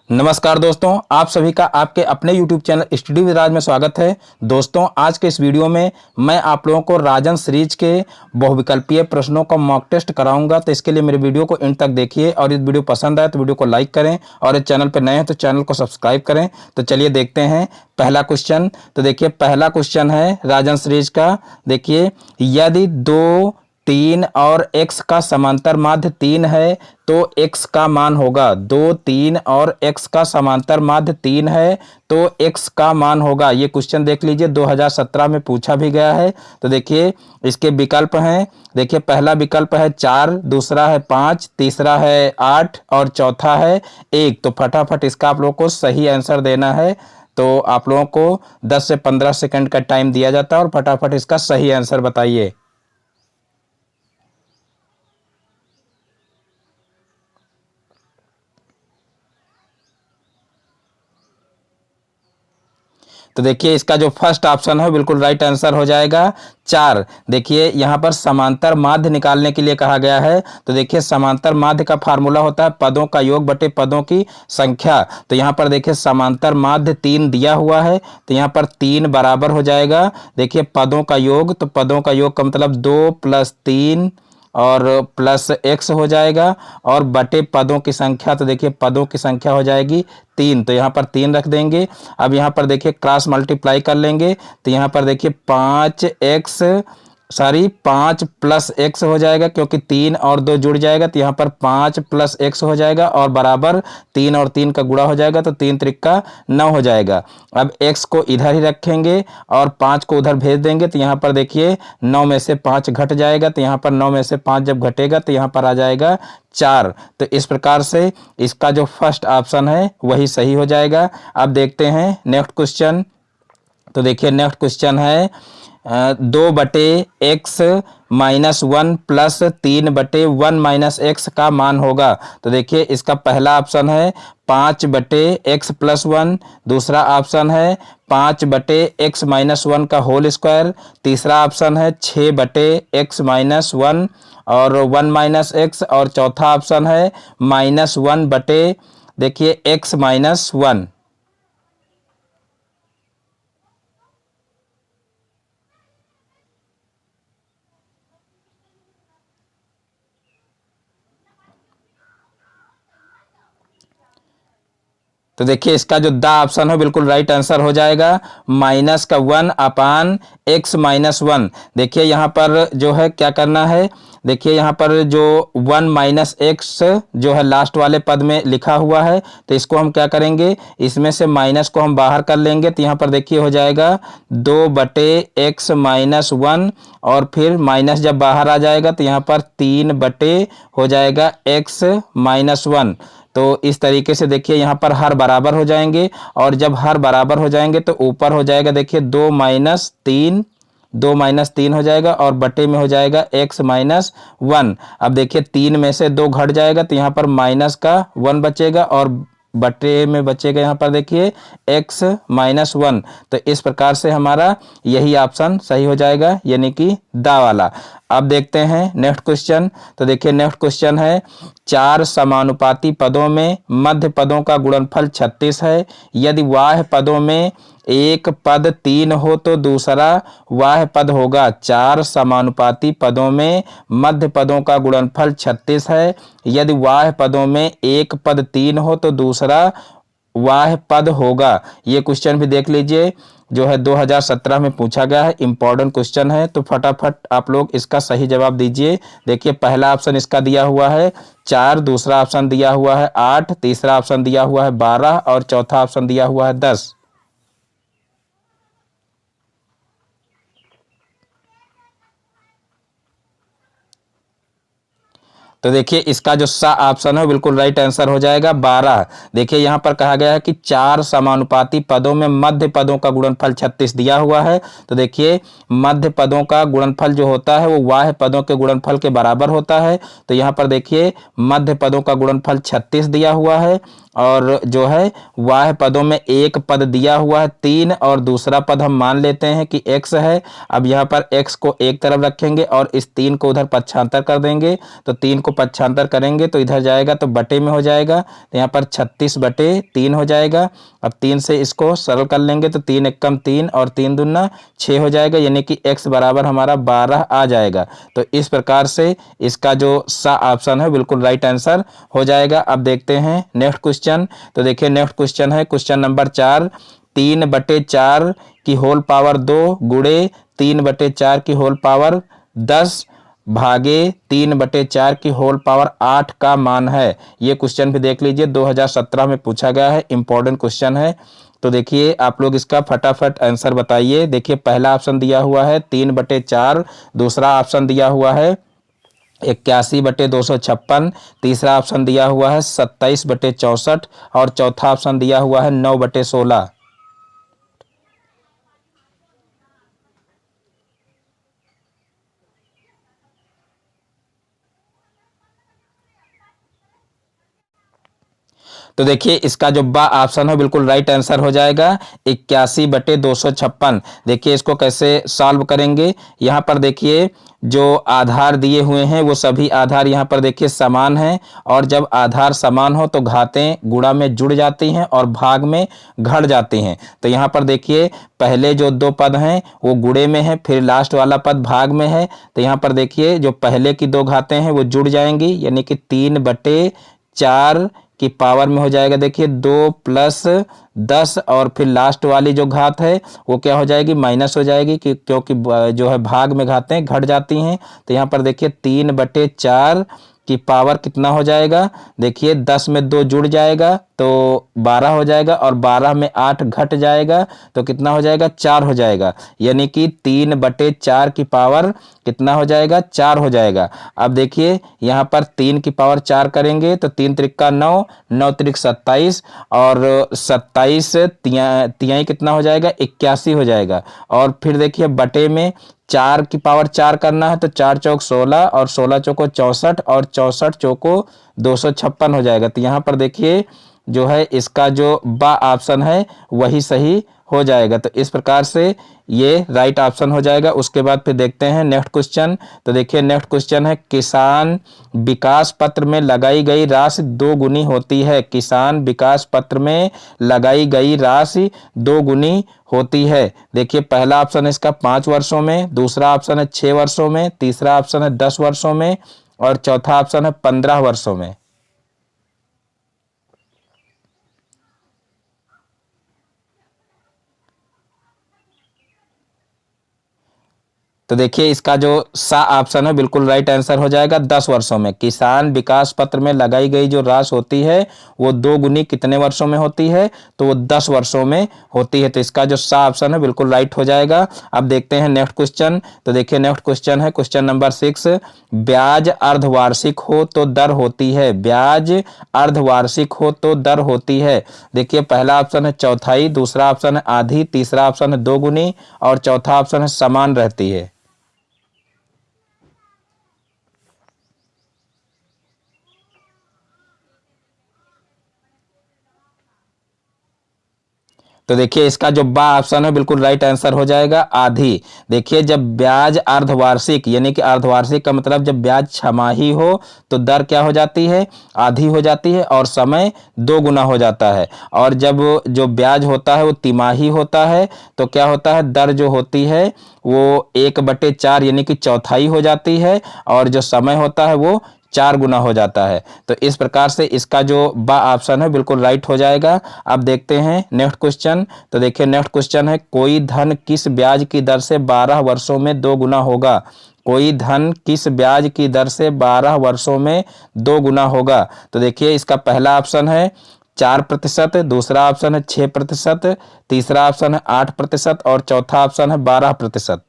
नमस्कार दोस्तों, आप सभी का आपके अपने YouTube चैनल स्टडी विद राज में स्वागत है। दोस्तों, आज के इस वीडियो में मैं आप लोगों को राजन सीरीज के बहुविकल्पीय प्रश्नों का मॉक टेस्ट कराऊंगा। तो इसके लिए मेरे वीडियो को एंड तक देखिए और इस वीडियो पसंद आए तो वीडियो को लाइक करें और इस चैनल पर नए हैं तो चैनल को सब्सक्राइब करें। तो चलिए देखते हैं पहला क्वेश्चन। तो देखिए पहला क्वेश्चन है राजन सीरीज का। देखिए, यदि 2, 3 और x का समांतर माध्य 3 है तो x का मान होगा। 2, 3 और x का समांतर माध्य 3 है तो x का मान होगा। ये क्वेश्चन देख लीजिए, 2017 में पूछा भी गया है। तो देखिए इसके विकल्प हैं। देखिए पहला विकल्प है 4, दूसरा है 5, तीसरा है 8 और चौथा है 1। तो फटाफट इसका आप लोगों को सही आंसर देना है। तो आप लोगों को 10 से 15 सेकंड का टाइम दिया जाता है और फटाफट इसका सही आंसर बताइए। तो देखिए इसका जो फर्स्ट ऑप्शन है बिल्कुल राइट आंसर हो जाएगा 4। देखिए यहाँ पर समांतर माध्य निकालने के लिए कहा गया है। तो देखिए समांतर माध्य का फार्मूला होता है पदों का योग बटे पदों की संख्या। तो यहाँ पर देखिए समांतर माध्य 3 दिया हुआ है तो यहाँ पर 3 बराबर हो जाएगा। देखिए पदों का योग, तो पदों का योग का मतलब 2 + 3 और प्लस x हो जाएगा और बटे पदों की संख्या। तो देखिए पदों की संख्या हो जाएगी 3, तो यहाँ पर 3 रख देंगे। अब यहाँ पर देखिए क्रॉस मल्टीप्लाई कर लेंगे तो यहाँ पर देखिए 5 + x हो जाएगा, क्योंकि 3 और 2 जुड़ जाएगा तो यहाँ पर 5 + x हो जाएगा और बराबर 3 और 3 का गुणा हो जाएगा तो 3 त्रिका 9 हो जाएगा। अब x को इधर ही रखेंगे और 5 को उधर भेज देंगे तो यहाँ पर देखिए 9 में से 5 घट जाएगा। तो यहाँ पर 9 में से 5 जब घटेगा तो यहाँ पर आ जाएगा 4। तो इस प्रकार से इसका जो फर्स्ट ऑप्शन है वही सही हो जाएगा। अब देखते हैं नेक्स्ट क्वेश्चन। तो देखिए नेक्स्ट क्वेश्चन है 2/x - 1 प्लस 3/1 - x का मान होगा। तो देखिए इसका पहला ऑप्शन है 5/x + 1, दूसरा ऑप्शन है 5/x - 1 का होल स्क्वायर, तीसरा ऑप्शन है 6/x - 1 और 1 - x और चौथा ऑप्शन है -1 बटे देखिए x - 1। तो देखिए इसका जो द ऑप्शन है बिल्कुल राइट आंसर हो जाएगा -1/x - 1। देखिए यहाँ पर जो है क्या करना है। देखिए यहाँ पर जो 1 - x जो है लास्ट वाले पद में लिखा हुआ है तो इसको हम क्या करेंगे, इसमें से माइनस को हम बाहर कर लेंगे। तो यहाँ पर देखिए हो जाएगा 2/x - 1 और फिर माइनस जब बाहर आ जाएगा तो यहाँ पर 3 हो जाएगा x - 1। तो इस तरीके से देखिए यहाँ पर हर बराबर हो जाएंगे और जब हर बराबर हो जाएंगे तो ऊपर हो जाएगा देखिए 2 - 3 हो जाएगा और बटे में हो जाएगा x - 1। अब देखिए 3 में से 2 घट जाएगा तो यहाँ पर माइनस का 1 बचेगा और बटे में बचेगा यहाँ पर देखिए x - 1। तो इस प्रकार से हमारा यही ऑप्शन सही हो जाएगा, यानी कि दा वाला। अब देखते हैं नेक्स्ट क्वेश्चन। तो देखिए नेक्स्ट क्वेश्चन है 4 समानुपाती पदों में मध्य पदों का गुणनफल 36 है। यदि वाह्य पदों में एक पद 3 हो तो दूसरा वाह्य पद होगा। 4 समानुपाती पदों में मध्य पदों का गुणनफल 36 है। यदि वाह्य पदों में एक पद 3 हो तो दूसरा वाह्य पद होगा। ये क्वेश्चन भी देख लीजिए, जो है 2017 में पूछा गया है, इंपॉर्टेंट क्वेश्चन है। तो फटाफट आप लोग इसका सही जवाब दीजिए। देखिए पहला ऑप्शन इसका दिया हुआ है 4, दूसरा ऑप्शन दिया हुआ है 8, तीसरा ऑप्शन दिया हुआ है 12 और चौथा ऑप्शन दिया हुआ है 10। तो देखिए इसका जो सा ऑप्शन है बिल्कुल राइट आंसर हो जाएगा 12। देखिए यहाँ पर कहा गया है कि 4 समानुपाती पदों में मध्य पदों का गुणनफल 36 दिया हुआ है। तो देखिए मध्य पदों का गुणनफल जो होता है वो वाह्य पदों के गुणनफल के बराबर होता है। तो यहाँ पर देखिए मध्य पदों का गुणनफल 36 दिया हुआ है और जो है वाह पदों में एक पद दिया हुआ है 3 और दूसरा पद हम मान लेते हैं कि x है। अब यहाँ पर x को एक तरफ रखेंगे और इस 3 को उधर पक्षांतर कर देंगे, तो 3 को पक्षांतर करेंगे तो इधर जाएगा तो बटे में हो जाएगा, तो यहाँ पर 36/3 हो जाएगा। अब 3 से इसको सरल कर लेंगे तो 3 एकम 3 और 3 दूना 6 हो जाएगा, यानी कि x बराबर हमारा 12 आ जाएगा। तो इस प्रकार से इसका जो सा ऑप्शन है बिल्कुल राइट आंसर हो जाएगा। अब देखते हैं नेक्स्ट क्वेश्चन। तो देखिए नेक्स्ट क्वेश्चन है क्वेश्चन नंबर 4, 3/4 की होल पावर 2 गुणे 3/4 की होल पावर 10 भागे 3/4 की होल पावर 8 का मान है। ये क्वेश्चन भी देख लीजिए, 2017 में पूछा गया है, इंपॉर्टेंट क्वेश्चन है। तो देखिए आप लोग इसका फटाफट आंसर बताइए। देखिए पहला ऑप्शन दिया हुआ है 3/4, दूसरा ऑप्शन दिया हुआ है 81/256, तीसरा ऑप्शन दिया हुआ है 27/64 और चौथा ऑप्शन दिया हुआ है 9/16। तो देखिए इसका जो बा ऑप्शन है बिल्कुल राइट आंसर हो जाएगा 81/256। देखिए इसको कैसे सॉल्व करेंगे। यहाँ पर देखिए जो आधार दिए हुए हैं वो सभी आधार यहाँ पर देखिए समान हैं, और जब आधार समान हो तो घातें गुणा में जुड़ जाती हैं और भाग में घट जाती हैं। तो यहाँ पर देखिए पहले जो 2 पद हैं वो गुणे में है, फिर लास्ट वाला पद भाग में है। तो यहाँ पर देखिए जो पहले की 2 घातें हैं वो जुड़ जाएंगी, यानी कि 3/4 की पावर में हो जाएगा देखिए 2 + 10, और फिर लास्ट वाली जो घात है वो क्या हो जाएगी, माइनस हो जाएगी, क्योंकि जो है भाग में घातें घट जाती हैं। तो यहाँ पर देखिए 3/4 की पावर कितना हो जाएगा, देखिए 10 में 2 जुड़ जाएगा तो 12 हो जाएगा, और 12 में 8 घट जाएगा तो कितना हो जाएगा, 4 हो जाएगा, यानी कि 3/4 की पावर कितना हो जाएगा, 4 हो जाएगा। अब देखिए यहाँ पर 3 की पावर 4 करेंगे तो 3 त्रिका 9, 9 त्रिक 27, और 27 तिहाई कितना हो जाएगा, 81 हो जाएगा। और फिर देखिए बटे में 4 की पावर 4 करना है तो 4 चौक 16 और 16 चौको 64 और 64 चौको 256 हो जाएगा। तो यहाँ पर देखिए जो है इसका जो बा ऑप्शन है वही सही हो जाएगा। तो इस प्रकार से ये राइट ऑप्शन हो जाएगा। उसके बाद फिर देखते हैं नेक्स्ट क्वेश्चन। तो देखिए नेक्स्ट क्वेश्चन है किसान विकास पत्र में लगाई गई राशि 2 गुनी होती है। किसान विकास पत्र में लगाई गई राशि 2 गुनी होती है। देखिए पहला ऑप्शन है इसका 5 वर्षों में, दूसरा ऑप्शन है 6 वर्षों में, तीसरा ऑप्शन है 10 वर्षों में, और चौथा ऑप्शन है 15 वर्षों में। तो देखिए इसका जो सा ऑप्शन है बिल्कुल राइट आंसर हो जाएगा 10 वर्षों में। किसान विकास पत्र में लगाई गई जो राशि होती है वो 2 गुनी कितने वर्षों में होती है, तो वो 10 वर्षों में होती है। तो इसका जो सा ऑप्शन है बिल्कुल राइट हो जाएगा। अब देखते हैं नेक्स्ट क्वेश्चन। तो देखिए नेक्स्ट क्वेश्चन है क्वेश्चन नंबर 6, ब्याज अर्धवार्षिक हो तो दर होती है। ब्याज अर्धवार्षिक हो तो दर होती है। देखिए पहला ऑप्शन है चौथाई, दूसरा ऑप्शन है आधी, तीसरा ऑप्शन है 2 गुनी, और चौथा ऑप्शन है समान रहती है। तो देखिए इसका जो बा ऑप्शन है बिल्कुल राइट आंसर हो जाएगा आधी। देखिए जब ब्याज अर्धवार्षिक, यानी कि अर्धवार्षिक का मतलब जब ब्याज छमाही हो तो दर क्या हो जाती है, आधी हो जाती है, और समय 2 गुना हो जाता है। और जब जो ब्याज होता है वो तिमाही होता है तो क्या होता है, दर जो होती है वो 1/4 यानी कि चौथाई हो जाती है, और जो समय होता है वो 4 गुना हो जाता है। तो इस प्रकार से इसका जो बा ऑप्शन है बिल्कुल राइट हो जाएगा। अब देखते हैं नेक्स्ट क्वेश्चन। तो देखिए नेक्स्ट क्वेश्चन है कोई धन किस ब्याज की दर से 12 वर्षों में 2 गुना होगा। कोई धन किस ब्याज की दर से 12 वर्षों में 2 गुना होगा। तो देखिए इसका पहला ऑप्शन है 4%, दूसरा ऑप्शन है 6%, तीसरा ऑप्शन है 8%, और चौथा ऑप्शन है 12%।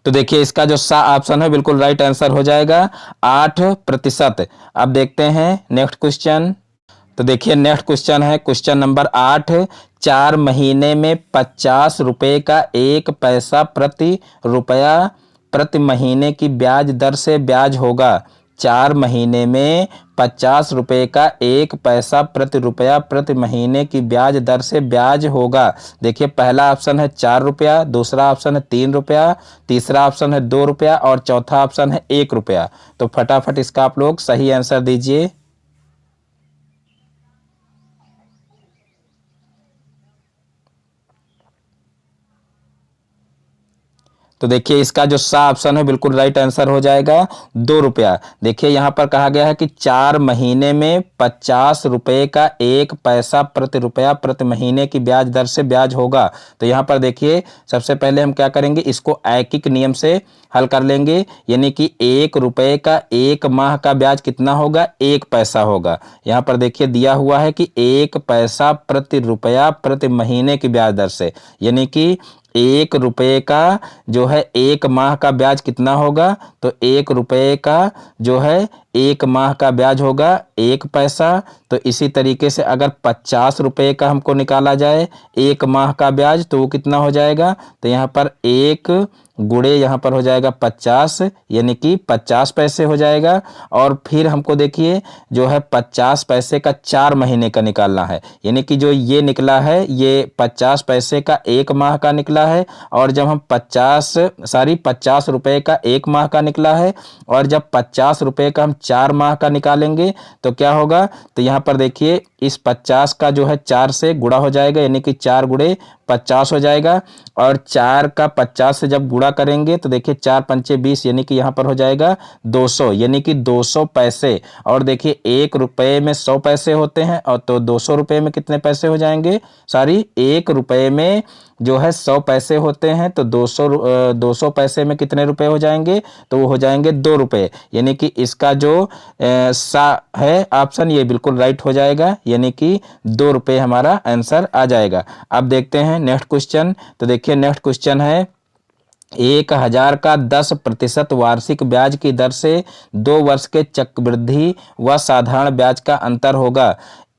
तो देखिए इसका जो सा ऑप्शन है बिल्कुल राइट आंसर हो जाएगा 8%। अब देखते हैं नेक्स्ट क्वेश्चन। तो देखिए नेक्स्ट क्वेश्चन है क्वेश्चन नंबर 8। 4 महीने में 50 रुपये का 1 पैसा प्रति रुपया प्रति महीने की ब्याज दर से ब्याज होगा। 4 महीने में 50 रुपये का 1 पैसा प्रति रुपया प्रति महीने की ब्याज दर से ब्याज होगा। देखिए पहला ऑप्शन है 4 रुपया, दूसरा ऑप्शन है 3 रुपया, तीसरा ऑप्शन है 2 रुपया और चौथा ऑप्शन है 1 रुपया। तो फटाफट इसका आप लोग सही आंसर दीजिए। तो देखिए इसका जो सा ऑप्शन है बिल्कुल राइट आंसर हो जाएगा 2 रुपया। देखिए यहाँ पर कहा गया है कि 4 महीने में 50 रुपये का 1 पैसा प्रति रुपया प्रति महीने की ब्याज दर से ब्याज होगा। तो यहाँ पर देखिए सबसे पहले हम क्या करेंगे, इसको ऐकिक नियम से हल कर लेंगे, यानी कि 1 रुपये का 1 माह का ब्याज कितना होगा, 1 पैसा होगा। यहाँ पर देखिए दिया हुआ है कि 1 पैसा प्रति रुपया प्रति महीने की ब्याज दर से, यानी कि 1 रुपये का जो है 1 माह का ब्याज कितना होगा, तो 1 रुपये का जो है 1 माह का ब्याज होगा 1 पैसा। तो इसी तरीके से अगर 50 रुपये का हमको निकाला जाए 1 माह का ब्याज तो वो कितना हो जाएगा, तो यहाँ पर 1 गुणे यहाँ पर हो जाएगा 50, यानी कि 50 पैसे हो जाएगा। और फिर हमको देखिए जो है 50 पैसे का 4 महीने का निकालना है, यानी कि जो ये निकला है ये 50 पैसे का 1 माह का निकला है। और जब हम 50 रुपये का 1 माह का निकला है, और जब 50 रुपये का हम 4 माह का निकालेंगे तो क्या होगा, तो यहाँ पर देखिए इस 50 का जो है 4 से गुणा हो जाएगा, यानी कि 4 गुणे 50 हो जाएगा। और 4 का 50 से जब गुणा करेंगे तो देखिए 4 पंचे 20, यानी कि यहाँ पर हो जाएगा 200, यानी कि 200 पैसे। और देखिए 1 रुपये में 100 पैसे होते हैं, और तो 200 रुपये में कितने पैसे हो जाएंगे, 1 रुपये में जो है 100 पैसे होते हैं, तो 200 पैसे में कितने रुपए हो जाएंगे, तो वो हो जाएंगे 2 रुपये। यानी कि इसका जो सा है ऑप्शन ये बिल्कुल राइट हो जाएगा, यानी कि 2 रुपये हमारा आंसर आ जाएगा। अब देखते हैं नेक्स्ट क्वेश्चन। तो देखिए नेक्स्ट क्वेश्चन है 1000 का 10% वार्षिक ब्याज की दर से 2 वर्ष के चक्रवृद्धि व साधारण ब्याज का अंतर होगा।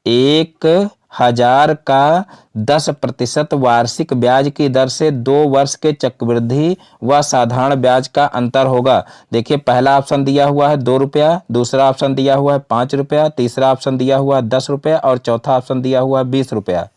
1000 का 10% वार्षिक ब्याज की दर से 2 वर्ष के चक्रवृद्धि व साधारण ब्याज का अंतर होगा। देखिए पहला ऑप्शन दिया हुआ है 2 रुपया, दूसरा ऑप्शन दिया हुआ है 5 रुपया, तीसरा ऑप्शन दिया हुआ है 10 रुपया और चौथा ऑप्शन दिया हुआ है 20 रुपया।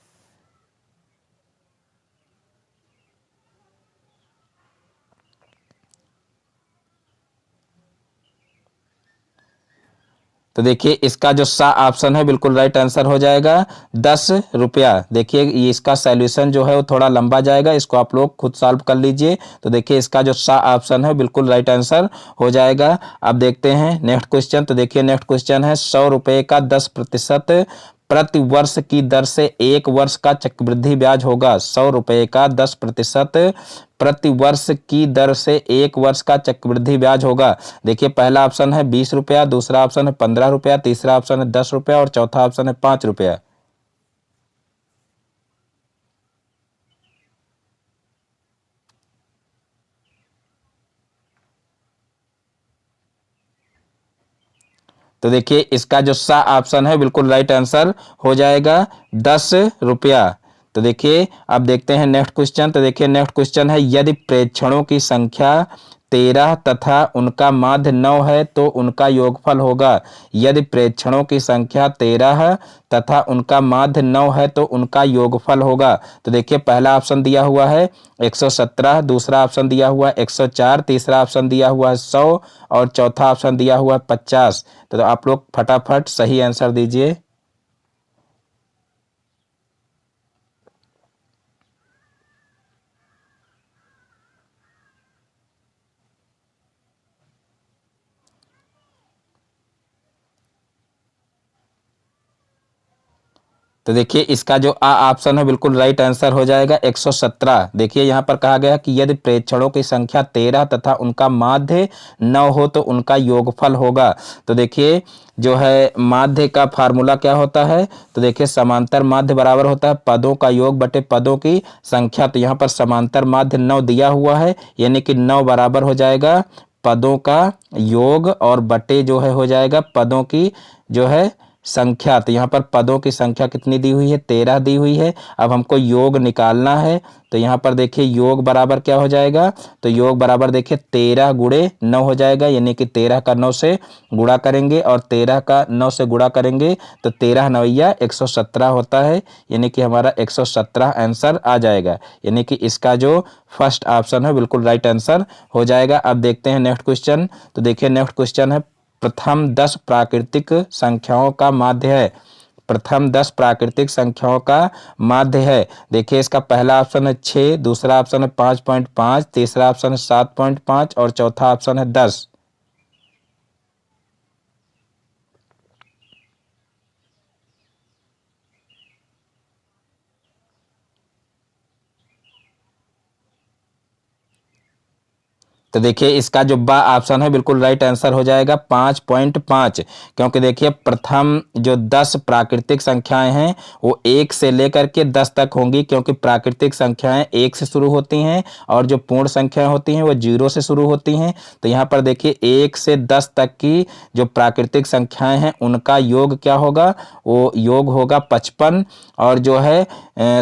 तो देखिए इसका जो सा ऑप्शन है बिल्कुल राइट आंसर हो जाएगा 10 रुपया। देखिए ये इसका सॉल्यूशन जो है वो थोड़ा लंबा जाएगा, इसको आप लोग खुद सॉल्व कर लीजिए। तो देखिए इसका जो सा ऑप्शन है बिल्कुल राइट आंसर हो जाएगा। अब देखते हैं नेक्स्ट क्वेश्चन। तो देखिए नेक्स्ट क्वेश्चन है 100 रुपये का 10% प्रति वर्ष की दर से 1 वर्ष का चक्रवृद्धि ब्याज होगा। 100 रुपये का 10% प्रति वर्ष की दर से 1 वर्ष का चक्रवृद्धि ब्याज होगा। देखिए पहला ऑप्शन है 20 रुपया, दूसरा ऑप्शन है 15 रुपया, तीसरा ऑप्शन है 10 रुपया और चौथा ऑप्शन है 5 रुपया। तो देखिए इसका जो सा ऑप्शन है बिल्कुल राइट आंसर हो जाएगा 10 रुपया। तो देखिए अब देखते हैं नेक्स्ट क्वेश्चन। तो देखिए नेक्स्ट क्वेश्चन है यदि प्रेक्षणों की संख्या 13 तथा उनका माध्य 9 है तो उनका योगफल होगा। यदि प्रेक्षणों की संख्या 13 तथा उनका माध्य 9 है तो उनका योगफल होगा। तो देखिए पहला ऑप्शन दिया हुआ है 117, दूसरा ऑप्शन दिया हुआ है 104, तीसरा ऑप्शन दिया हुआ है 100 और चौथा ऑप्शन दिया हुआ है 50। तो आप लोग फटाफट सही आंसर दीजिए। तो देखिए इसका जो ऑप्शन है बिल्कुल राइट आंसर हो जाएगा 117। देखिए यहाँ पर कहा गया कि यदि प्रेक्षणों की संख्या 13 तथा उनका माध्य 9 हो तो उनका योगफल होगा। तो देखिए जो है माध्य का फार्मूला क्या होता है, तो देखिए समांतर माध्य बराबर होता है पदों का योग बटे पदों की संख्या। तो यहाँ पर समांतर माध्य 9 दिया हुआ है, यानी कि 9 बराबर हो जाएगा पदों का योग और बटे जो है हो जाएगा पदों की जो है संख्या, तो यहाँ पर पदों की संख्या कितनी दी हुई है, 13 दी हुई है। अब हमको योग निकालना है, तो यहाँ पर देखिए योग बराबर क्या हो जाएगा, तो योग बराबर देखिए 13 गुणे 9 हो जाएगा, यानी कि 13 का 9 से गुणा करेंगे और 13 का 9 से गुणा करेंगे तो 13 नवैया 117 होता है, यानी कि हमारा 117 आंसर आ जाएगा। यानी कि इसका जो फर्स्ट ऑप्शन है बिल्कुल राइट आंसर हो जाएगा। अब देखते हैं नेक्स्ट क्वेश्चन। तो देखिए नेक्स्ट क्वेश्चन है, प्रथम 10 प्राकृतिक संख्याओं का माध्य है। प्रथम 10 प्राकृतिक संख्याओं का माध्य है। देखिए इसका पहला ऑप्शन है 6, दूसरा ऑप्शन है 5.5, तीसरा ऑप्शन है 7.5 और चौथा ऑप्शन है 10। तो देखिए इसका जो बा ऑप्शन है बिल्कुल राइट आंसर हो जाएगा 5.5, क्योंकि देखिए प्रथम जो 10 प्राकृतिक संख्याएं हैं वो 1 से लेकर के 10 तक होंगी, क्योंकि प्राकृतिक संख्याएं 1 से शुरू होती हैं और जो पूर्ण संख्याएं होती हैं वो 0 से शुरू होती हैं। तो यहाँ पर देखिए 1 से 10 तक की जो प्राकृतिक संख्याएं हैं उनका योग क्या होगा, वो योग होगा 55। और जो है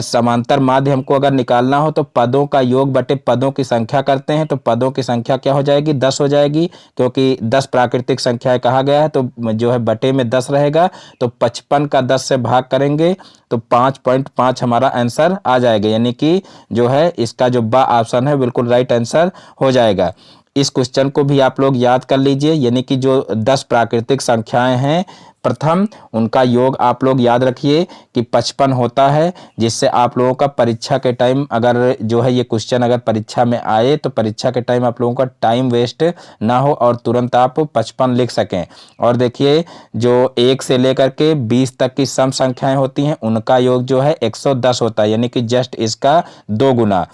समांतर माध्य हमको अगर निकालना हो तो पदों का योग बटे पदों की संख्या करते हैं, तो पदों की संख्या क्या हो जाएगी, 10 हो जाएगी, क्योंकि 10 प्राकृतिक संख्याएं कहा गया है तो जो है बटे में 10 रहेगा। तो 55 का 10 से भाग करेंगे तो 5.5 हमारा आंसर आ जाएगा, यानी कि जो है इसका जो बा ऑप्शन है बिल्कुल राइट आंसर हो जाएगा। इस क्वेश्चन को भी आप लोग याद कर लीजिए, यानी कि जो 10 प्राकृतिक संख्याएं हैं प्रथम, उनका योग आप लोग याद रखिए कि 55 होता है, जिससे आप लोगों का परीक्षा के टाइम अगर जो है ये क्वेश्चन अगर परीक्षा में आए तो परीक्षा के टाइम आप लोगों का टाइम वेस्ट ना हो और तुरंत आप 55 लिख सकें। और देखिए जो 1 से लेकर के 20 तक की सम संख्याएं होती हैं उनका योग जो है 110 होता है, यानी कि जस्ट इसका 2 गुना।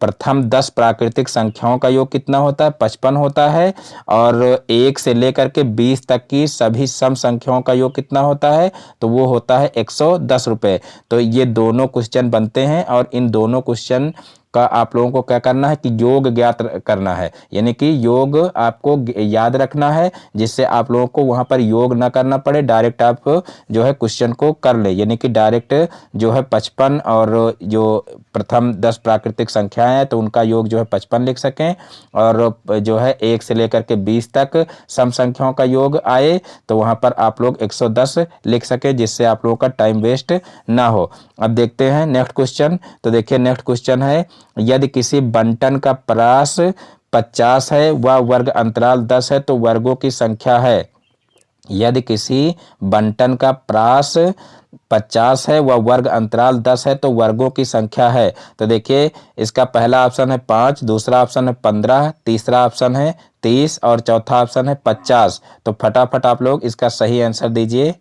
प्रथम 10 प्राकृतिक संख्याओं का योग कितना होता है, 55 होता है, और 1 से लेकर के 20 तक की सभी सम संख्याओं का योग कितना होता है, तो वो होता है 110 रुपये। तो ये दोनों क्वेश्चन बनते हैं और इन दोनों क्वेश्चन का आप लोगों को क्या करना है कि योग ज्ञात करना है, यानी कि योग आपको याद रखना है, जिससे आप लोगों को वहां पर योग ना करना पड़े, डायरेक्ट आप जो है क्वेश्चन को कर ले, यानी कि डायरेक्ट जो है 55 और जो प्रथम 10 प्राकृतिक संख्याएं हैं तो उनका योग जो है 55 लिख सकें, और जो है 1 से लेकर के 20 तक सम संख्याओं का योग आए तो वहां पर आप लोग 110 लिख सकें, जिससे आप लोगों का टाइम वेस्ट ना हो। अब देखते हैं नेक्स्ट क्वेश्चन। तो देखिए नेक्स्ट क्वेश्चन है, यदि किसी बंटन का परास 50 है व वर्ग अंतराल 10 है तो वर्गों की संख्या है। यदि किसी बंटन का परास 50 है व वर्ग अंतराल 10 है तो वर्गों की संख्या है। तो देखिए इसका पहला ऑप्शन है 5, दूसरा ऑप्शन है 15, तीसरा ऑप्शन है 30 और चौथा ऑप्शन है 50। तो फटाफट आप लोग इसका सही आंसर दीजिए।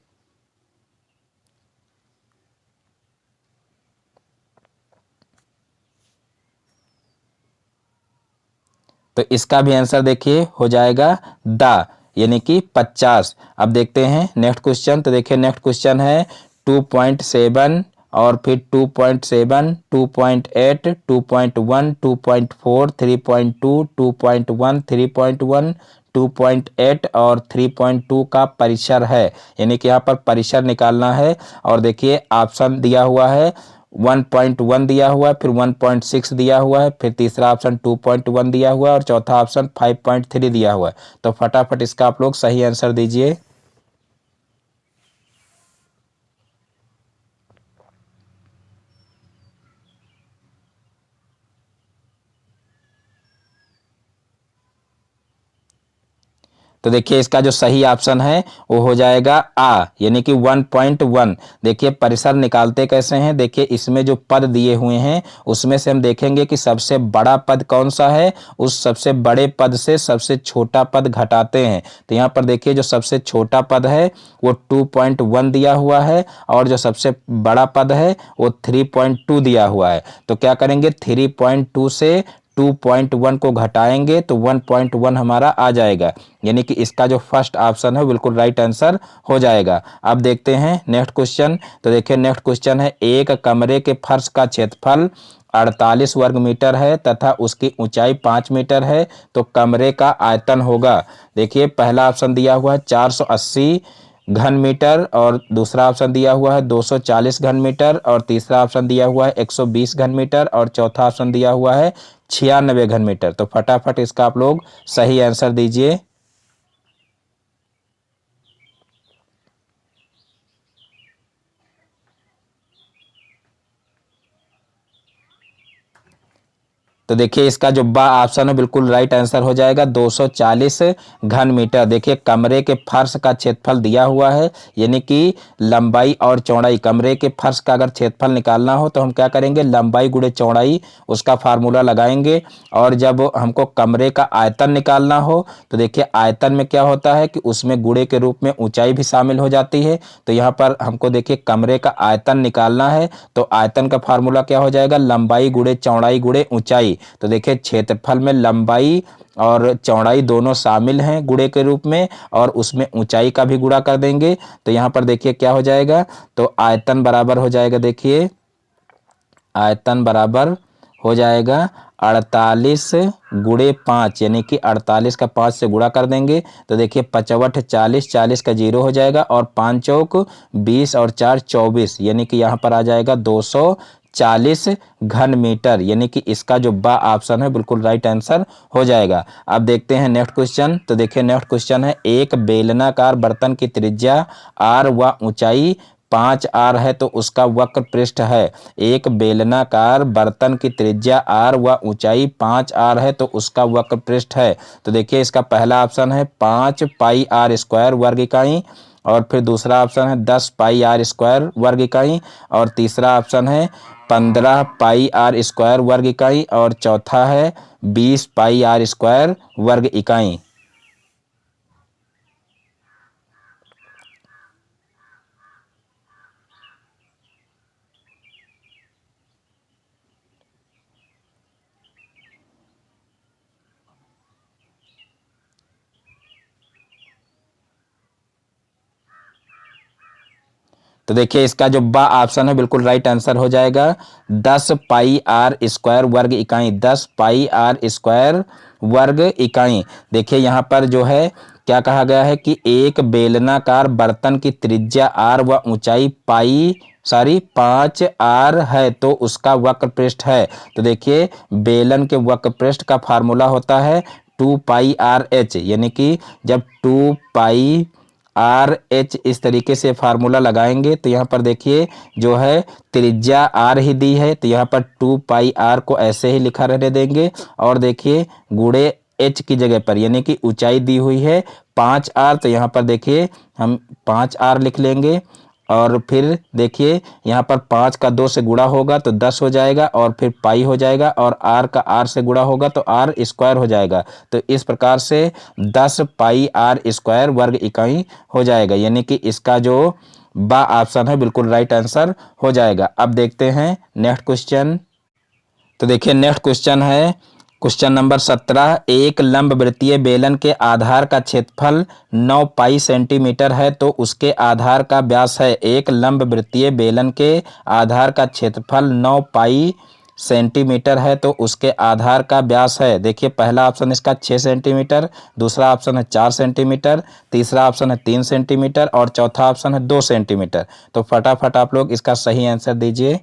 तो इसका भी आंसर देखिए हो जाएगा दा, यानी कि 50। अब देखते हैं नेक्स्ट क्वेश्चन। तो देखिए नेक्स्ट क्वेश्चन है 2.7 और फिर 2.7, 2.8, 2.1, 2.4, 3.2, 2.1, 3.1, 2.8 और 3.2 का परिसर है, यानी कि यहाँ पर परिसर निकालना है। और देखिए ऑप्शन दिया हुआ है 1.1 दिया हुआ है, फिर 1.6 दिया हुआ है, फिर तीसरा ऑप्शन 2.1 दिया हुआ है और चौथा ऑप्शन 5.3 दिया हुआ है। तो फटाफट इसका आप लोग सही आंसर दीजिए। तो देखिए इसका जो सही ऑप्शन है वो हो जाएगा आ, यानी कि 1.1। देखिए परिसर निकालते कैसे हैं, देखिए इसमें जो पद दिए हुए हैं उसमें से हम देखेंगे कि सबसे बड़ा पद कौन सा है, उस सबसे बड़े पद से सबसे छोटा पद घटाते हैं। तो यहाँ पर देखिए जो सबसे छोटा पद है वो 2.1 दिया हुआ है और जो सबसे बड़ा पद है वो 3.2 दिया हुआ है। तो क्या करेंगे, 3.2 से 2.1 को घटाएंगे तो 1.1 हमारा आ जाएगा, यानी कि इसका जो फर्स्ट ऑप्शन है बिल्कुल राइट आंसर हो जाएगा। अब देखते हैं नेक्स्ट क्वेश्चन। तो देखिए नेक्स्ट क्वेश्चन है, एक कमरे के फर्श का क्षेत्रफल 48 वर्ग मीटर है तथा उसकी ऊंचाई 5 मीटर है, तो कमरे का आयतन होगा। देखिए पहला ऑप्शन दिया हुआ है 480 घन मीटर, और दूसरा ऑप्शन दिया हुआ है 240 घन मीटर, और तीसरा ऑप्शन दिया हुआ है 120 घन मीटर, और चौथा ऑप्शन दिया हुआ है 96 घन मीटर। तो फटाफट इसका आप लोग सही आंसर दीजिए। तो देखिए इसका जो बा ऑप्शन है बिल्कुल राइट आंसर हो जाएगा 240 घन मीटर। देखिए कमरे के फर्श का क्षेत्रफल दिया हुआ है, यानी कि लंबाई और चौड़ाई, कमरे के फर्श का अगर क्षेत्रफल निकालना हो तो हम क्या करेंगे, लंबाई गुणे चौड़ाई उसका फार्मूला लगाएंगे। और जब हमको कमरे का आयतन निकालना हो तो देखिए आयतन में क्या होता है कि उसमें गुणे के रूप में ऊंचाई भी शामिल हो जाती है। तो यहाँ पर हमको देखिए कमरे का आयतन निकालना है, तो आयतन का फार्मूला क्या हो जाएगा, लंबाई गुणे चौड़ाई गुणे ऊंचाई। तो देखिए क्षेत्रफल में लंबाई और चौड़ाई दोनों शामिल हैं गुणे के रूप में, और उसमें ऊंचाई का भी गुणा कर देंगे। तो यहाँ पर देखिए क्या हो जाएगा, तो आयतन बराबर हो जाएगा, देखिए आयतन बराबर हो जाएगा 48 गुणे 5, यानी कि 48 का 5 से गुणा कर देंगे। तो देखिए 55 40, 40 का 0 हो जाएगा, और 5 चौक 20 और 4 24, यानी कि यहाँ पर आ जाएगा 240 घन मीटर, यानी कि इसका जो बा ऑप्शन है बिल्कुल राइट आंसर हो जाएगा। अब देखते हैं नेक्स्ट क्वेश्चन। तो देखिए नेक्स्ट क्वेश्चन है, एक बेलनाकार बर्तन की त्रिज्या r व ऊंचाई 5r है तो उसका वक्र पृष्ठ है। एक बेलनाकार बर्तन की त्रिज्या r व ऊंचाई 5r है तो उसका वक्र पृष्ठ है। तो देखिए इसका पहला ऑप्शन है 5 पाई r स्क्वायर वर्ग इकाई, और फिर दूसरा ऑप्शन है 10 पाई r स्क्वायर वर्ग इकाई, और तीसरा ऑप्शन है 15 पाई r स्क्वायर वर्ग इकाई, और चौथा है 20 पाई r स्क्वायर वर्ग इकाई। तो देखिए इसका जो बा ऑप्शन है बिल्कुल राइट आंसर हो जाएगा 10 पाई r स्क्वायर वर्ग इकाई, 10 पाई r स्क्वायर वर्ग इकाई। देखिए यहाँ पर जो है क्या कहा गया है कि एक बेलनाकार बर्तन की त्रिज्या r व ऊंचाई 5r है तो उसका वक्र पृष्ठ है। तो देखिए बेलन के वक्र पृष्ठ का फार्मूला होता है 2 पाई आर एच, यानी कि जब 2 पाई आर एच इस तरीके से फार्मूला लगाएंगे तो यहाँ पर देखिए जो है त्रिज्या आर ही दी है, तो यहाँ पर 2 पाई आर को ऐसे ही लिखा रहने देंगे, और देखिए गुणे एच की जगह पर यानी कि ऊंचाई दी हुई है 5r, तो यहाँ पर देखिए हम 5r लिख लेंगे, और फिर देखिए यहाँ पर 5 का 2 से गुणा होगा तो 10 हो जाएगा, और फिर पाई हो जाएगा, और r का r से गुणा होगा तो r स्क्वायर हो जाएगा। तो इस प्रकार से 10 पाई r स्क्वायर वर्ग इकाई हो जाएगा, यानी कि इसका जो बा ऑप्शन है बिल्कुल राइट आंसर हो जाएगा। अब देखते हैं नेक्स्ट क्वेश्चन। तो देखिए नेक्स्ट क्वेश्चन है क्वेश्चन नंबर 17, एक लंबवृत्तीय बेलन के आधार का क्षेत्रफल 9 पाई सेंटीमीटर है तो उसके आधार का व्यास है। एक लंबवृत्तीय बेलन के आधार का क्षेत्रफल 9 पाई सेंटीमीटर है तो उसके आधार का व्यास है। देखिए पहला ऑप्शन इसका 6 सेंटीमीटर, दूसरा ऑप्शन है 4 सेंटीमीटर, तीसरा ऑप्शन है 3 सेंटीमीटर, और चौथा ऑप्शन है 2 सेंटीमीटर। तो फटाफट आप लोग इसका सही आंसर दीजिए।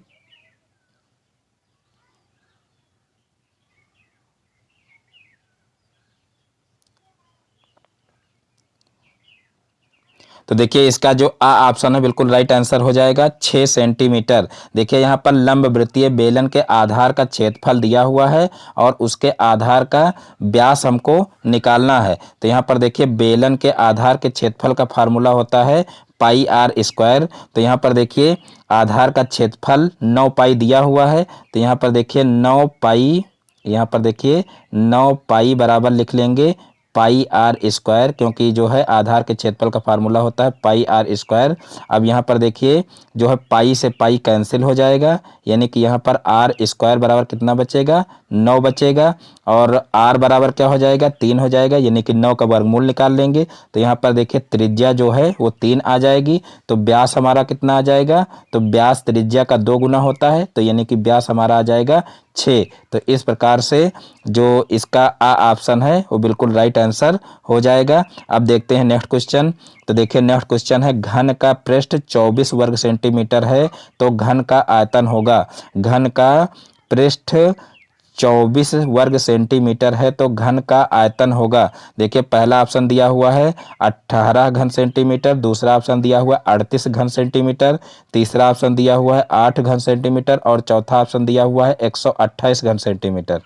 तो देखिए इसका जो आ ऑप्शन है बिल्कुल राइट आंसर हो जाएगा 6 सेंटीमीटर। देखिए यहाँ पर लंबवृत्तीय बेलन के आधार का क्षेत्रफल दिया हुआ है और उसके आधार का व्यास हमको निकालना है। तो यहाँ पर देखिए बेलन के आधार के क्षेत्रफल का फार्मूला होता है पाई आर स्क्वायर। तो यहाँ पर देखिए आधार का क्षेत्रफल 9 पाई दिया हुआ है, तो यहाँ पर देखिए 9 पाई, यहाँ पर देखिए 9 पाई बराबर लिख लेंगे पाई आर स्क्वायर, क्योंकि जो है आधार के क्षेत्रफल का फार्मूला होता है पाई आर स्क्वायर। अब यहाँ पर देखिए जो है पाई से पाई कैंसिल हो जाएगा, यानी कि यहाँ पर आर स्क्वायर बराबर कितना बचेगा, 9 बचेगा, और आर बराबर क्या हो जाएगा, 3 हो जाएगा, यानी कि 9 का वर्गमूल निकाल लेंगे। तो यहाँ पर देखिए त्रिज्या जो है वो 3 आ जाएगी, तो व्यास हमारा कितना आ जाएगा, तो व्यास त्रिज्या का 2 गुना होता है, तो यानी कि व्यास हमारा आ जाएगा 6। तो इस प्रकार से जो इसका आ ऑप्शन है वो बिल्कुल राइट आंसर हो जाएगा। अब देखते हैं नेक्स्ट क्वेश्चन। तो देखिए नेक्स्ट क्वेश्चन है, घन का पृष्ठ 24 वर्ग सेंटीमीटर है तो घन का आयतन होगा। घन का पृष्ठ 24 वर्ग सेंटीमीटर है तो घन का आयतन होगा। देखिए पहला ऑप्शन दिया हुआ है 18 घन सेंटीमीटर, दूसरा ऑप्शन दिया हुआ है 38 घन सेंटीमीटर, तीसरा ऑप्शन दिया हुआ है 8 घन सेंटीमीटर और चौथा ऑप्शन दिया हुआ है 128 घन सेंटीमीटर।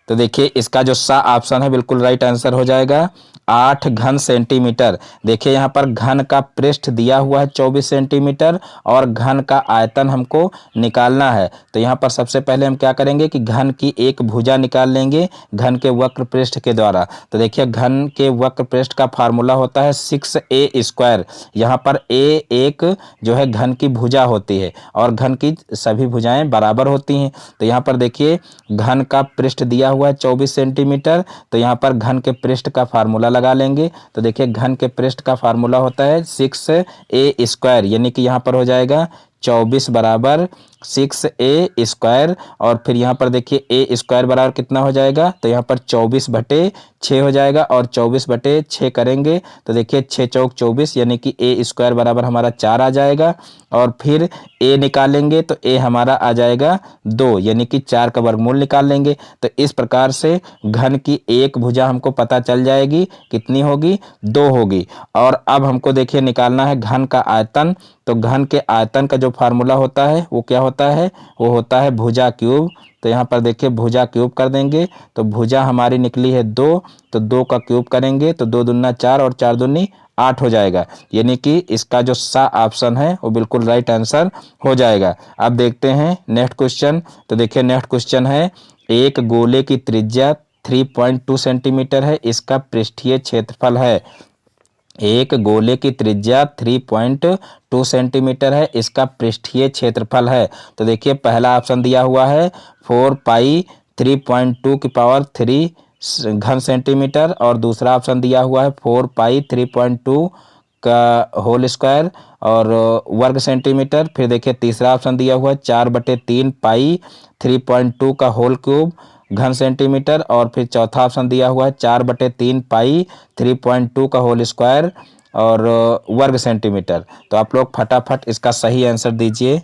तो देखिए इसका जो सा ऑप्शन है बिल्कुल राइट आंसर हो जाएगा 8 घन सेंटीमीटर। देखिए यहाँ पर घन का पृष्ठ दिया हुआ है 24 सेंटीमीटर और घन का आयतन हमको निकालना है। तो यहाँ पर सबसे पहले हम क्या करेंगे कि घन की एक भुजा निकाल लेंगे घन के वक्र पृष्ठ के द्वारा। तो देखिए घन के वक्र पृष्ठ का फार्मूला होता है 6a²। यहाँ पर a एक जो है घन की भुजा होती है और घन की सभी भुजाएं बराबर होती हैं। तो यहाँ पर देखिए घन का पृष्ठ दिया हुआ है 24 सेंटीमीटर, तो यहाँ पर घन के पृष्ठ का फार्मूला लगा लेंगे। तो देखिए घन के पृष्ठ का फार्मूला होता है 6a², यानी कि यहाँ पर हो जाएगा 24 बराबर 6a² और फिर यहाँ पर देखिए a² बराबर कितना हो जाएगा, तो यहाँ पर 24/6 हो जाएगा और 24/6 करेंगे तो देखिए 6 चौक 24 यानी कि a² बराबर हमारा 4 आ जाएगा। और फिर a निकालेंगे तो a हमारा आ जाएगा 2, यानी कि 4 का वर्गमूल निकाल लेंगे। तो इस प्रकार से घन की एक भुजा हमको पता चल जाएगी कितनी होगी, 2 होगी। और अब हमको देखिए निकालना है घन का आयतन। तो घन के आयतन का जो फार्मूला होता है वो क्या होता है, वो होता है भुजा क्यूब। तो यहाँ पर देखिए भुजा क्यूब कर देंगे तो भुजा हमारी निकली है 2, तो 2 का क्यूब करेंगे तो 2 दूना 4 और 4 दूनी 8 हो जाएगा, यानी कि इसका जो सा ऑप्शन है वो बिल्कुल राइट आंसर हो जाएगा। अब देखते हैं नेक्स्ट क्वेश्चन। तो देखिए नेक्स्ट क्वेश्चन है, एक गोले की त्रिज्या 3.2 सेंटीमीटर है, इसका पृष्ठीय क्षेत्रफल है। एक गोले की त्रिज्या 3.2 सेंटीमीटर है, इसका पृष्ठीय क्षेत्रफल है। तो देखिए पहला ऑप्शन दिया हुआ है 4 पाई 3.2 की पावर 3 घन सेंटीमीटर और दूसरा ऑप्शन दिया हुआ है 4 पाई 3.2 का होल स्क्वायर और वर्ग सेंटीमीटर। फिर देखिए तीसरा ऑप्शन दिया हुआ है 4/3 पाई 3.2 का होल क्यूब घन सेंटीमीटर और फिर चौथा ऑप्शन दिया हुआ है 4/3 पाई 3.2 का होल स्क्वायर और वर्ग सेंटीमीटर। तो आप लोग फटाफट इसका सही आंसर दीजिए।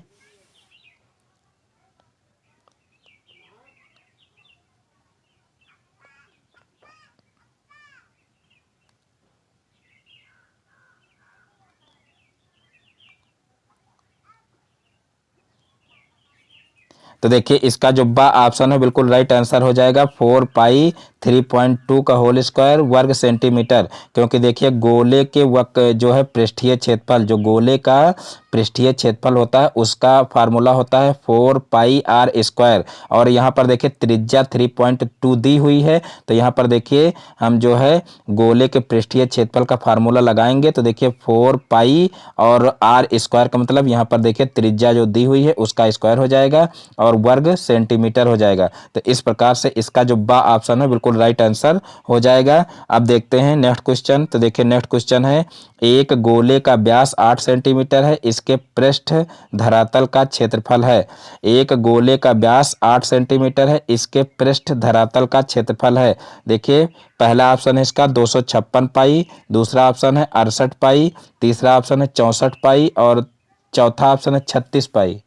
तो देखिए इसका जो बा ऑप्शन है बिल्कुल राइट आंसर हो जाएगा 4 पाई 3.2 का होल स्क्वायर वर्ग सेंटीमीटर। क्योंकि देखिए गोले के वक जो है पृष्ठीय क्षेत्रफल, जो गोले का पृष्ठीय क्षेत्रफल होता है उसका फार्मूला होता है 4 पाई r² और यहाँ पर देखिए त्रिज्या 3.2 दी हुई है। तो यहाँ पर देखिए हम जो है गोले के पृष्ठीय क्षेत्रफल का फार्मूला लगाएंगे तो देखिए 4 पाई और r² का मतलब यहाँ पर देखिए त्रिज्या जो दी हुई है उसका स्क्वायर हो जाएगा और वर्ग सेंटीमीटर हो जाएगा। तो इस प्रकार से इसका जो बा ऑप्शन है बिल्कुल राइट आंसर हो जाएगा। अब देखते हैं नेक्स्ट क्वेश्चन। तो देखिए नेक्स्ट क्वेश्चन है, एक गोले का व्यास 8 सेंटीमीटर है, इसके पृष्ठ धरातल का क्षेत्रफल है। एक गोले का व्यास 8 सेंटीमीटर है, इसके पृष्ठ धरातल का क्षेत्रफल है। देखिए पहला ऑप्शन है इसका 256 पाई, दूसरा ऑप्शन है 68 पाई, तीसरा ऑप्शन है 64 पाई और चौथा ऑप्शन है 36 पाई।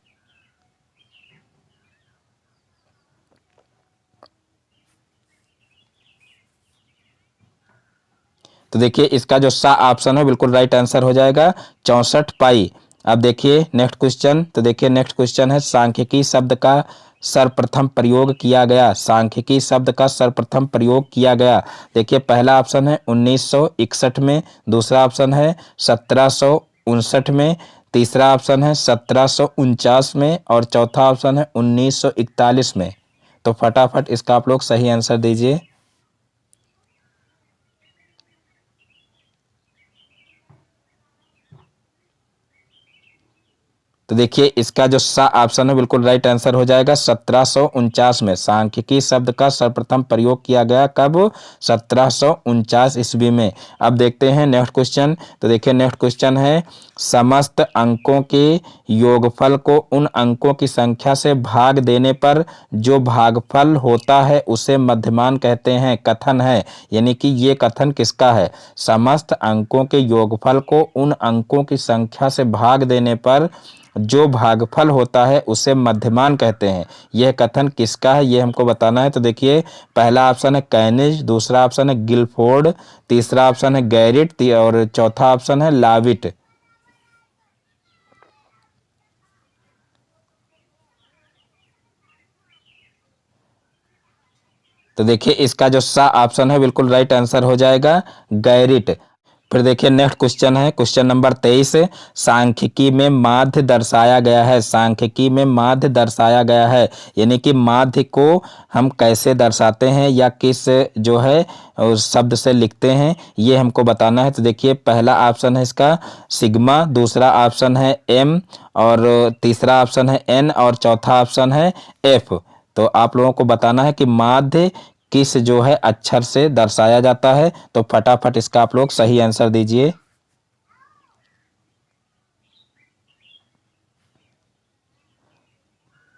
तो देखिए इसका जो सा ऑप्शन है बिल्कुल राइट आंसर हो जाएगा 64 पाई। अब देखिए नेक्स्ट क्वेश्चन। तो देखिए नेक्स्ट क्वेश्चन है, सांख्यिकी शब्द का सर्वप्रथम प्रयोग किया गया। सांख्यिकी शब्द का सर्वप्रथम प्रयोग किया गया। देखिए पहला ऑप्शन है 1961 में, दूसरा ऑप्शन है 1759 में, तीसरा ऑप्शन है 1749 में और चौथा ऑप्शन है 1941 में। तो फटाफट इसका आप लोग सही आंसर दीजिए। तो देखिए इसका जो सा ऑप्शन है बिल्कुल राइट आंसर हो जाएगा। 1749 में सांख्यिकी शब्द का सर्वप्रथम प्रयोग किया गया, कब? 1749 ईस्वी में। अब देखते हैं नेक्स्ट क्वेश्चन। तो देखिए नेक्स्ट क्वेश्चन है, समस्त अंकों के योगफल को उन अंकों की संख्या से भाग देने पर जो भागफल होता है उसे मध्यमान कहते हैं। कथन है, यानी कि ये कथन किसका है? समस्त अंकों के योगफल को उन अंकों की संख्या से भाग देने पर जो भागफल होता है उसे मध्यमान कहते हैं। यह कथन किसका है, यह हमको बताना है। तो देखिए पहला ऑप्शन है कैनिज, दूसरा ऑप्शन है गिलफोर्ड, तीसरा ऑप्शन है गैरिट और चौथा ऑप्शन है लाविट। तो देखिए इसका जो सा ऑप्शन है बिल्कुल राइट आंसर हो जाएगा गैरिट। फिर देखिए नेक्स्ट क्वेश्चन है, क्वेश्चन नंबर 23। सांख्यिकी में माध्य दर्शाया गया है। सांख्यिकी में माध्य दर्शाया गया है, यानी कि माध्य को हम कैसे दर्शाते हैं या किस जो है उस शब्द से लिखते हैं, ये हमको बताना है। तो देखिए पहला ऑप्शन है इसका सिग्मा, दूसरा ऑप्शन है एम और तीसरा ऑप्शन है एन और चौथा ऑप्शन है एफ। तो आप लोगों को बताना है कि माध्य किस जो है अक्षर से दर्शाया जाता है। तो फटाफट इसका आप लोग सही आंसर दीजिए।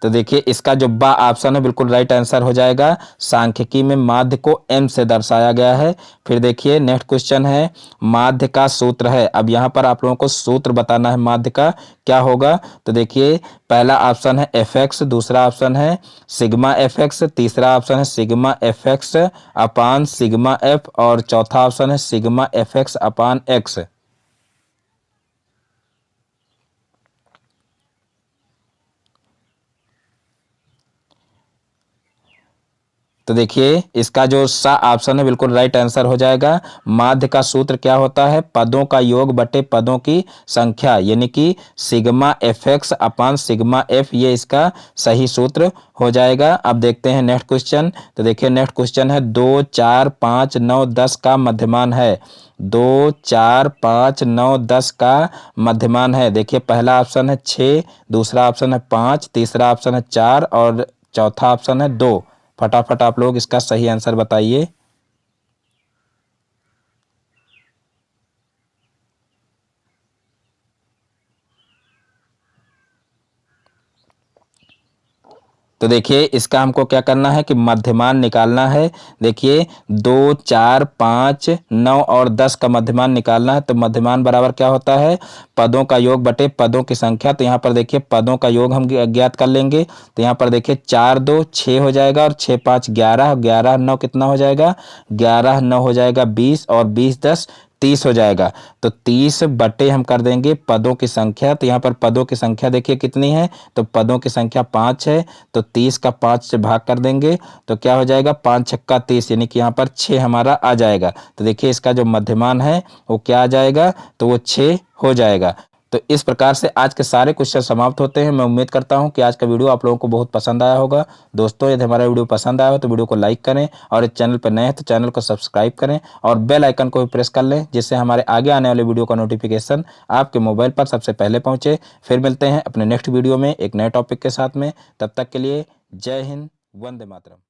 तो देखिए इसका जो बा ऑप्शन है बिल्कुल राइट आंसर हो जाएगा। सांख्यिकी में माध्य को एम से दर्शाया गया है। फिर देखिए नेक्स्ट क्वेश्चन है, माध्य का सूत्र है। अब यहाँ पर आप लोगों को सूत्र बताना है माध्य का क्या होगा। तो देखिए पहला ऑप्शन है एफ एक्स, दूसरा ऑप्शन है सिग्मा एफ एक्स, तीसरा ऑप्शन है सिग्मा एफ एक्स अपान सिग्मा एफ और चौथा ऑप्शन है सिग्मा एफ एक्स अपान एक्स। तो देखिए इसका जो सा ऑप्शन है बिल्कुल राइट आंसर हो जाएगा। माध्य का सूत्र क्या होता है? पदों का योग बटे पदों की संख्या, यानी कि सिग्मा एफ एक्स अपान सिग्मा एफ, ये इसका सही सूत्र हो जाएगा। अब देखते हैं नेक्स्ट क्वेश्चन। तो देखिए नेक्स्ट क्वेश्चन है 2, 4, 5, 9, 10 का मध्यमान है। 2, 4, 5, 9, 10 का मध्यमान है। देखिए पहला ऑप्शन है 6, दूसरा ऑप्शन है 5, तीसरा ऑप्शन है 4 और चौथा ऑप्शन है 2। फटाफट आप लोग इसका सही आंसर बताइए। तो देखिए इसका हमको क्या करना है कि मध्यमान निकालना है। देखिए 2, 4, 5, 9 और 10 का मध्यमान निकालना है। तो मध्यमान बराबर क्या होता है? पदों का योग बटे पदों की संख्या। तो यहाँ पर देखिए पदों का योग हम ज्ञात कर लेंगे। तो यहाँ पर देखिए 4, 2, 6 हो जाएगा और 6, 5, 11, 11, 9 कितना हो जाएगा? 11, 9 हो जाएगा 20 और 20, 10, 30 हो जाएगा। तो 30 बटे हम कर देंगे पदों की संख्या। तो यहाँ पर पदों की संख्या देखिए कितनी है? तो पदों की संख्या 5 है। तो 30 का 5 से भाग कर देंगे तो क्या हो जाएगा? 5 छक्का 30, यानी कि यहाँ पर 6 हमारा आ जाएगा। तो देखिए इसका जो मध्यमान है वो क्या आ जाएगा? तो वो 6 हो जाएगा। तो इस प्रकार से आज के सारे क्वेश्चन समाप्त होते हैं। मैं उम्मीद करता हूं कि आज का वीडियो आप लोगों को बहुत पसंद आया होगा। दोस्तों यदि हमारा वीडियो पसंद आया हो तो वीडियो को लाइक करें और इस चैनल पर नए हैं तो चैनल को सब्सक्राइब करें और बेल आइकन को भी प्रेस कर लें, जिससे हमारे आगे आने वाले वीडियो का नोटिफिकेशन आपके मोबाइल पर सबसे पहले पहुंचे। फिर मिलते हैं अपने नेक्स्ट वीडियो में एक नए टॉपिक के साथ में। तब तक के लिए जय हिंद, वंदे मातरम।